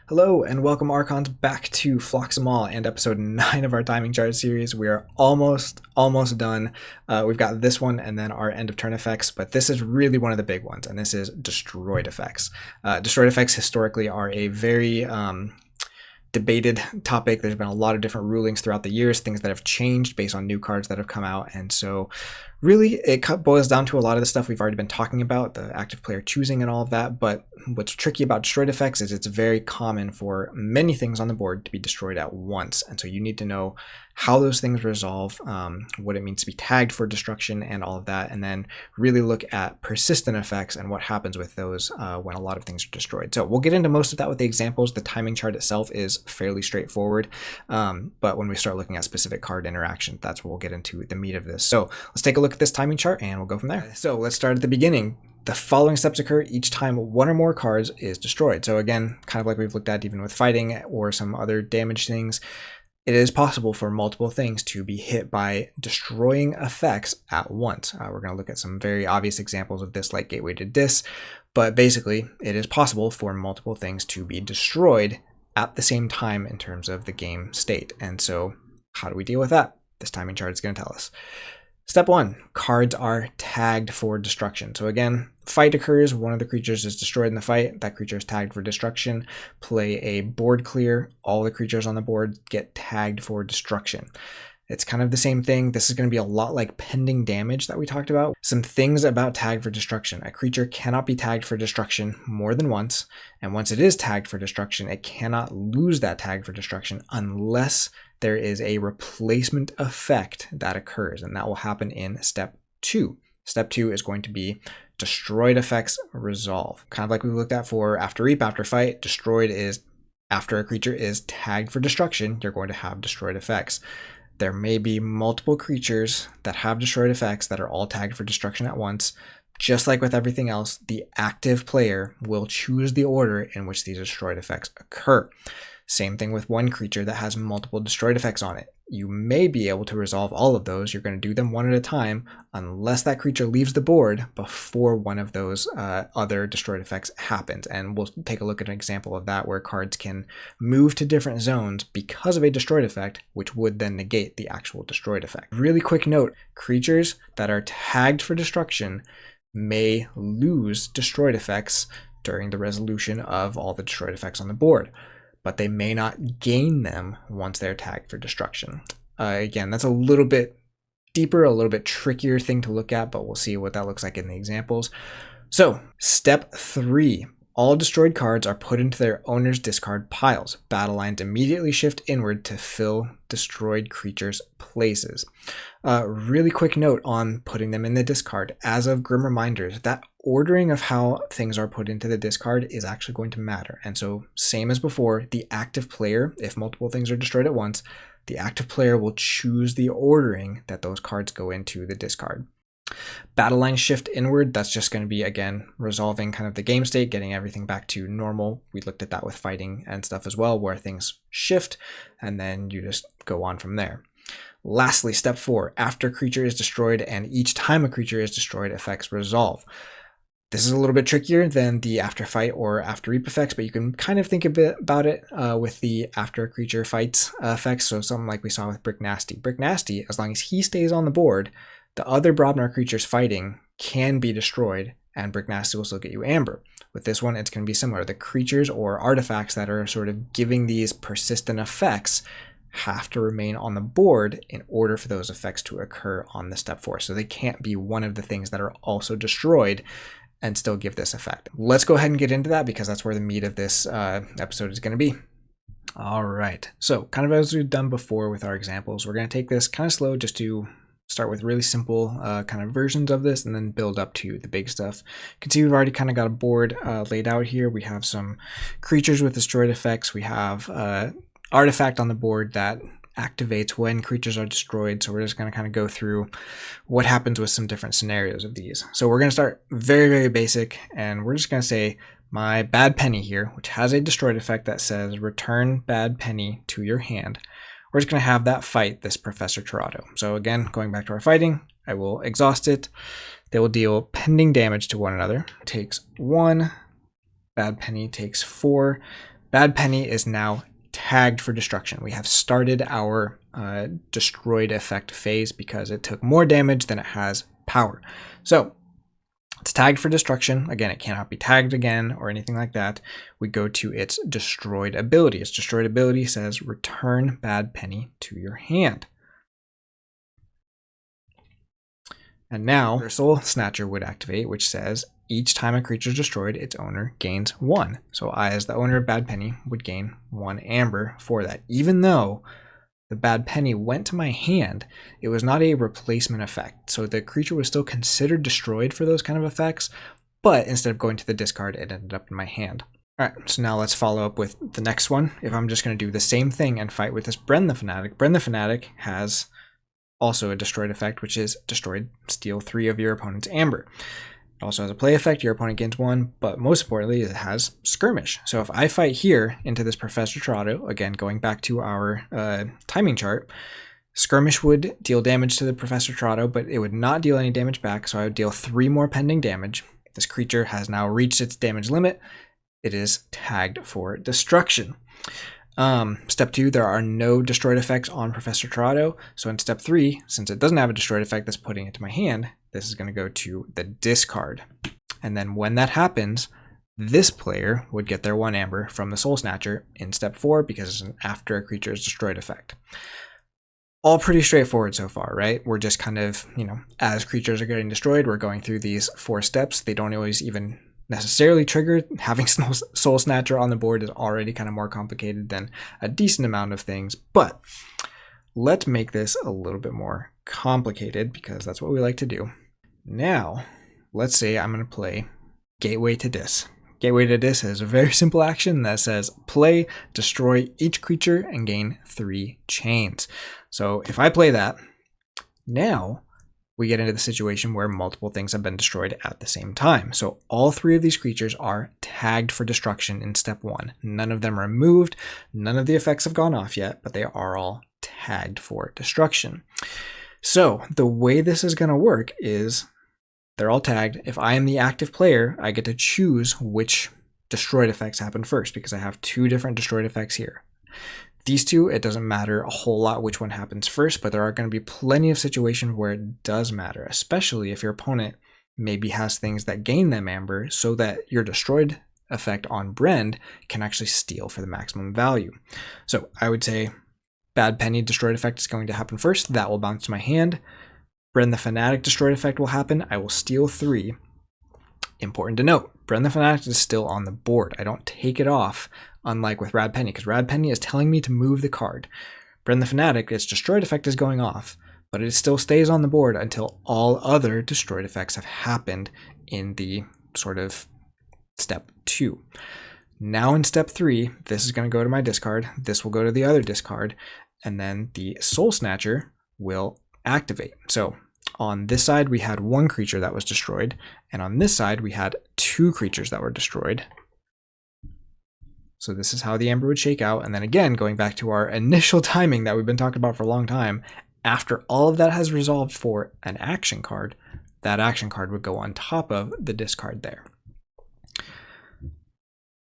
Hello and welcome Archons back to Phlox'em and episode 9 of our timing chart series. We are almost done. We've got this one and then our end of turn effects, but this is really one of the big ones, and this is destroyed effects. Destroyed effects historically are a very debated topic. There's been a lot of different rulings throughout the years, things that have changed based on new cards that have come out, and so really it boils down to a lot of the stuff we've already been talking about, the active player choosing and all of that. But what's tricky about destroyed effects is it's very common for many things on the board to be destroyed at once, and so you need to know how those things resolve, what it means to be tagged for destruction and all of that, and then really look at persistent effects and what happens with those when a lot of things are destroyed. So we'll get into most of that with the examples. The timing chart itself is fairly straightforward, but when we start looking at specific card interactions, that's where we'll get into the meat of this. So let's take a look at this timing chart and we'll go from there. So let's start at the beginning. The following steps occur each time one or more cards is destroyed. So again, kind of like we've looked at even with fighting or some other damage things, it is possible for multiple things to be hit by destroying effects at once. We're going to look at some very obvious examples of this, like Gateway to Dis, but basically it is possible for multiple things to be destroyed at the same time in terms of the game state. And so how do we deal with that? This timing chart is going to tell us. Step 1, cards are tagged for destruction. So again, fight occurs, one of the creatures is destroyed in the fight, that creature is tagged for destruction. Play a board clear, all the creatures on the board get tagged for destruction. It's kind of the same thing. This is going to be a lot like pending damage that we talked about. Some things about tagged for destruction. A creature cannot be tagged for destruction more than once, and once it is tagged for destruction, it cannot lose that tag for destruction unless there is a replacement effect that occurs, and that will happen in step 2. Step 2 is going to be destroyed effects resolve. Kind of like we looked at for after reap, after fight. Destroyed is after a creature is tagged for destruction, you're going to have destroyed effects. There may be multiple creatures that have destroyed effects that are all tagged for destruction at once. Just like with everything else, the active player will choose the order in which these destroyed effects occur. Same thing with one creature that has multiple destroyed effects on it. You may be able to resolve all of those. You're going to do them one at a time unless that creature leaves the board before one of those other destroyed effects happens. And we'll take a look at an example of that where cards can move to different zones because of a destroyed effect, which would then negate the actual destroyed effect. Really quick note, creatures that are tagged for destruction may lose destroyed effects during the resolution of all the destroyed effects on the board, but they may not gain them once they're tagged for destruction. Again, that's a little bit deeper, a little bit trickier thing to look at, but we'll see what that looks like in the examples. So, step 3. All destroyed cards are put into their owner's discard piles. Battle lines immediately shift inward to fill destroyed creatures' places. Really quick note on putting them in the discard. As of Grim Reminders, that ordering of how things are put into the discard is actually going to matter. And so, same as before, the active player, if multiple things are destroyed at once, the active player will choose the ordering that those cards go into the discard. Battle line shift inward, that's just going to be, again, resolving kind of the game state, getting everything back to normal. We looked at that with fighting and stuff as well, where things shift, and then you just go on from there. Lastly, step 4, after a creature is destroyed and each time a creature is destroyed, effects resolve. This is a little bit trickier than the after fight or after reap effects, but you can kind of think a bit about it with the after a creature fights effects. So something like we saw with Brick Nasty. Brick Nasty, as long as he stays on the board, the other Brobnar creatures fighting can be destroyed, and Brick Nasty will still get you Amber. With this one, it's going to be similar. The creatures or artifacts that are sort of giving these persistent effects have to remain on the board in order for those effects to occur on the step 4. So they can't be one of the things that are also destroyed and still give this effect. Let's go ahead and get into that because that's where the meat of this episode is going to be. All right, so kind of as we've done before with our examples, we're going to take this kind of slow just to start with really simple kind of versions of this and then build up to the big stuff. You can see we've already kind of got a board laid out here. We have some creatures with destroyed effects. We have artifact on the board that activates when creatures are destroyed. So we're just going to kind of go through what happens with some different scenarios of these. So we're going to start very, very basic, and we're just going to say my bad penny here, which has a destroyed effect that says return bad penny to your hand. We're just going to have that fight this Professor Tirado. So again, going back to our fighting, I will exhaust it. They will deal pending damage to one another. It takes 1, bad penny takes 4. Bad Penny is now tagged for destruction. We have started our destroyed effect phase because it took more damage than it has power. So it's tagged for destruction. Again, it cannot be tagged again or anything like that. We go to its destroyed ability. Its destroyed ability says return Bad Penny to your hand. And now their Soul Snatcher would activate, which says each time a creature is destroyed, its owner gains 1. So I, as the owner of Bad Penny, would gain 1 amber for that. Even though the Bad Penny went to my hand, it was not a replacement effect. So the creature was still considered destroyed for those kind of effects, but instead of going to the discard, it ended up in my hand. All right, so now let's follow up with the next one. If I'm just going to do the same thing and fight with this Bren the Fanatic, Bren the Fanatic has also a destroyed effect, which is destroyed, steal 3 of your opponent's amber. It also has a play effect, your opponent gains 1, but most importantly, it has skirmish. So if I fight here into this Professor Toronto, again, going back to our timing chart, skirmish would deal damage to the Professor Toronto, but it would not deal any damage back, so I would deal 3 more pending damage. This creature has now reached its damage limit. It is tagged for destruction. Step 2, there are no destroyed effects on Professor Toronto. So in step 3, since it doesn't have a destroyed effect that's putting it to my hand, this is going to go to the discard. And then when that happens, this player would get their 1 amber from the Soul Snatcher in step 4 because it's an after a creature's destroyed effect. All pretty straightforward so far, right? We're just kind of, as creatures are getting destroyed, we're going through these 4 steps. They don't always even necessarily triggered. Having Soul Snatcher on the board is already kind of more complicated than a decent amount of things, but let's make this a little bit more complicated because that's what we like to do. Now, let's say I'm going to play Gateway to Dis. Gateway to Dis is a very simple action that says play, destroy each creature, and gain 3 chains. So if I play that, now we get into the situation where multiple things have been destroyed at the same time. So all 3 of these creatures are tagged for destruction in step 1. None of them are moved. None of the effects have gone off yet, but they are all tagged for destruction. So the way this is going to work is they're all tagged. If I am the active player, I get to choose which destroyed effects happen first because I have 2 different destroyed effects here. These 2, it doesn't matter a whole lot which one happens first, but there are going to be plenty of situations where it does matter, especially if your opponent maybe has things that gain them amber so that your destroyed effect on Brend can actually steal for the maximum value. So I would say Bad Penny destroyed effect is going to happen first. That will bounce to my hand. Bren the Fanatic destroyed effect will happen. I will steal 3. Important to note, Bren the Fanatic is still on the board. I don't take it off, unlike with Rad Penny, because Rad Penny is telling me to move the card. Bren the Fanatic, its destroyed effect is going off, but it still stays on the board until all other destroyed effects have happened in the sort of step 2. Now in step 3, this is going to go to my discard, this will go to the other discard, and then the Soul Snatcher will activate. So on this side, we had 1 creature that was destroyed, and on this side, we had 2 creatures that were destroyed. So this is how the amber would shake out. And then again, going back to our initial timing that we've been talking about for a long time, after all of that has resolved for an action card, that action card would go on top of the discard there.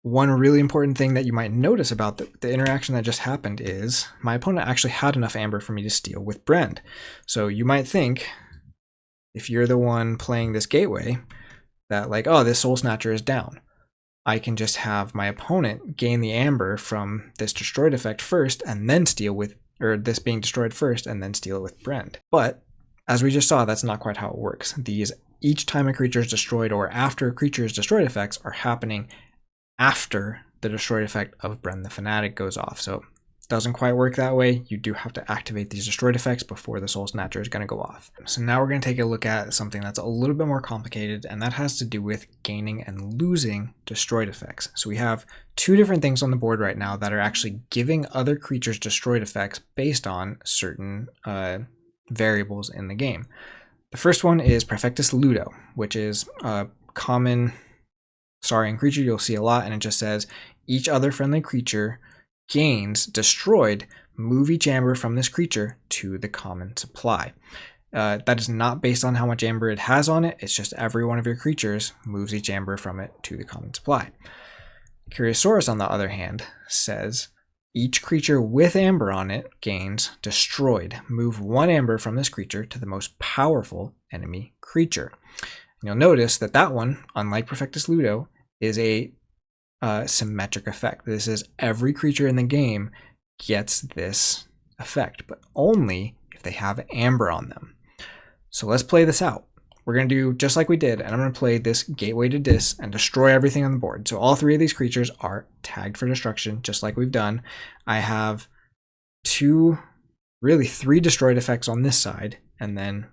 One really important thing that you might notice about the interaction that just happened is my opponent actually had enough amber for me to steal with Brend. So you might think, if you're the one playing this gateway, that like, oh, this Soul Snatcher is down. I can just have my opponent gain the amber from this destroyed effect first and then steal with, or this being destroyed first and then steal it with Brend. But as we just saw, that's not quite how it works. These each time a creature is destroyed or after a creature's destroyed effects are happening after the destroyed effect of Bren the Fanatic goes off. So it doesn't quite work that way. You do have to activate these destroyed effects before the Soul Snatcher is going to go off. So now we're going to take a look at something that's a little bit more complicated, and that has to do with gaining and losing destroyed effects. So we have 2 different things on the board right now that are actually giving other creatures destroyed effects based on certain variables in the game. The first one is Perfectus Ludo, which is a common Saurian creature you'll see a lot, and it just says each other friendly creature gains destroyed, move each amber from this creature to the common supply. That is not based on how much amber it has on it, it's just every one of your creatures moves each amber from it to the common supply. Curiosaurus, on the other hand, says each creature with amber on it gains destroyed. Move 1 amber from this creature to the most powerful enemy creature. And you'll notice that that one, unlike Perfectus Ludo, is a symmetric effect. This is every creature in the game gets this effect, but only if they have amber on them. So let's play this out. We're going to do just like we did, and I'm going to play this Gateway to Dis and destroy everything on the board. So all 3 of these creatures are tagged for destruction, just like we've done. I have 3 destroyed effects on this side, and then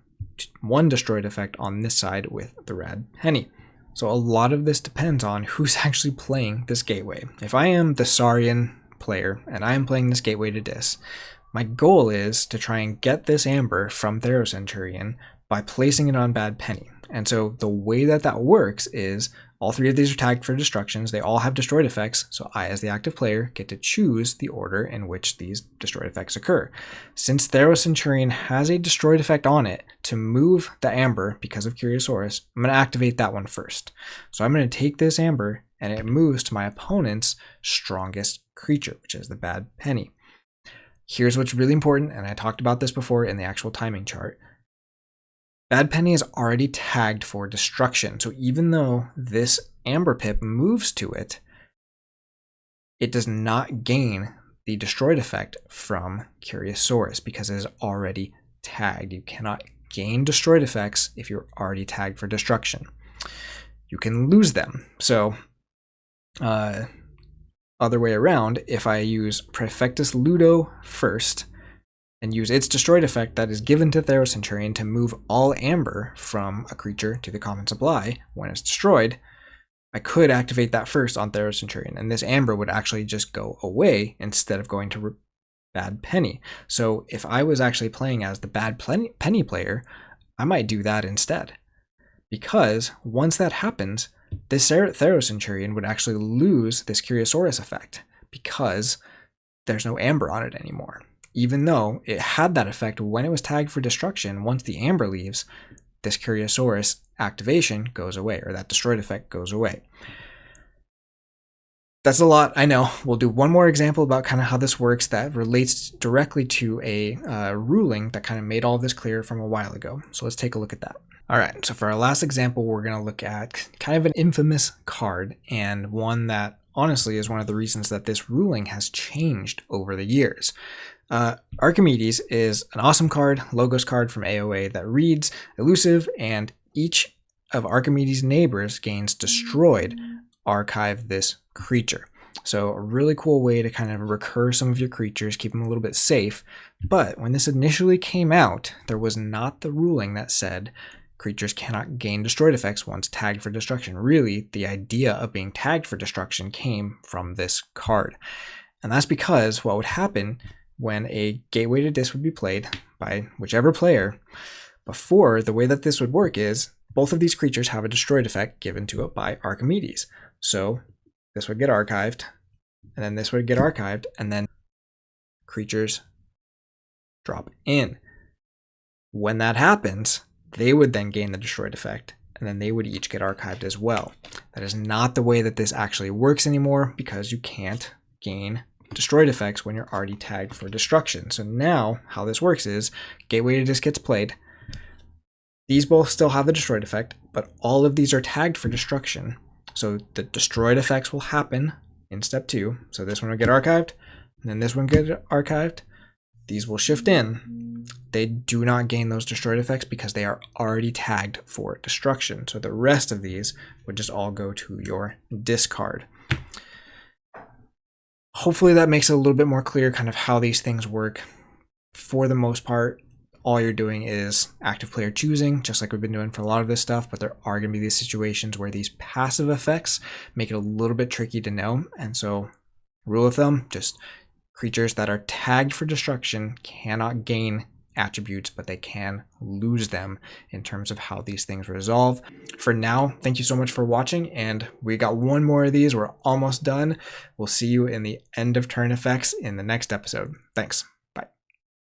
1 destroyed effect on this side with the red penny. So a lot of this depends on who's actually playing this Gateway. If I am the Saurian player, and I am playing this Gateway to Dis, my goal is to try and get this amber from Therocenurion by placing it on bad penny. And so the way that that works is all 3 of these are tagged for destructions. They all have destroyed effects, so I, as the active player, get to choose the order in which these destroyed effects occur. Since Therocenurion has a destroyed effect on it, to move the amber because of Curiosaurus, I'm going to activate that one first. So I'm going to take this amber, and it moves to my opponent's strongest creature, which is the bad penny. Here's what's really important, and I talked about this before in the actual timing chart. Bad penny is already tagged for destruction, so even though this amber pip moves to it, it does not gain the destroyed effect from Curiosaurus because it is already tagged. You cannot gain destroyed effects if you're already tagged for destruction. You can lose them. So, other way around, if I use Perfectus Ludo first, and use its destroyed effect that is given to Therocenurion to move all amber from a creature to the common supply when it's destroyed, I could activate that first on Therocenurion, and this amber would actually just go away instead of going to bad penny. So if I was actually playing as the bad penny player, I might do that instead. Because once that happens, this Therocenurion would actually lose this Curiosaurus effect because there's no amber on it anymore. Even though it had that effect when it was tagged for destruction, once the amber leaves, this Curiosaurus activation goes away, or that destroyed effect goes away. That's a lot, I know. We'll do one more example about kind of how this works that relates directly to a ruling that kind of made all this clear from a while ago. So let's take a look at that. All right, so for our last example, we're going to look at kind of an infamous card, and one that honestly is one of the reasons that this ruling has changed over the years. Archimedes is an awesome card, Logos card from AOA that reads elusive, and each of Archimedes' neighbors gains destroyed. Archive this creature. So a really cool way to kind of recur some of your creatures, keep them a little bit safe. But when this initially came out, there was not the ruling that said creatures cannot gain destroyed effects once tagged for destruction. Really, the idea of being tagged for destruction came from this card. And that's because what would happen when a Gateway to Dis would be played by whichever player, before, the way that this would work is both of these creatures have a destroyed effect given to it by Archimedes. So this would get archived, and then this would get archived, and then creatures drop in. When that happens, they would then gain the destroyed effect, and then they would each get archived as well. That is not the way that this actually works anymore, because you can't gain destroyed effects when you're already tagged for destruction. So now how this works is Gateway to Dis gets played. These both still have the destroyed effect, but all of these are tagged for destruction. So the destroyed effects will happen in step 2. So this one will get archived, and then this one get archived. These will shift in. They do not gain those destroyed effects because they are already tagged for destruction. So the rest of these would just all go to your discard. Hopefully that makes it a little bit more clear kind of how these things work. For the most part, all you're doing is active player choosing, just like we've been doing for a lot of this stuff, but there are going to be these situations where these passive effects make it a little bit tricky to know. And so, rule of thumb, just creatures that are tagged for destruction cannot gain attributes, but they can lose them in terms of how these things resolve. For now, thank you so much for watching, and we got one more of these. We're almost done. We'll see you in the end of turn effects in the next episode. Thanks.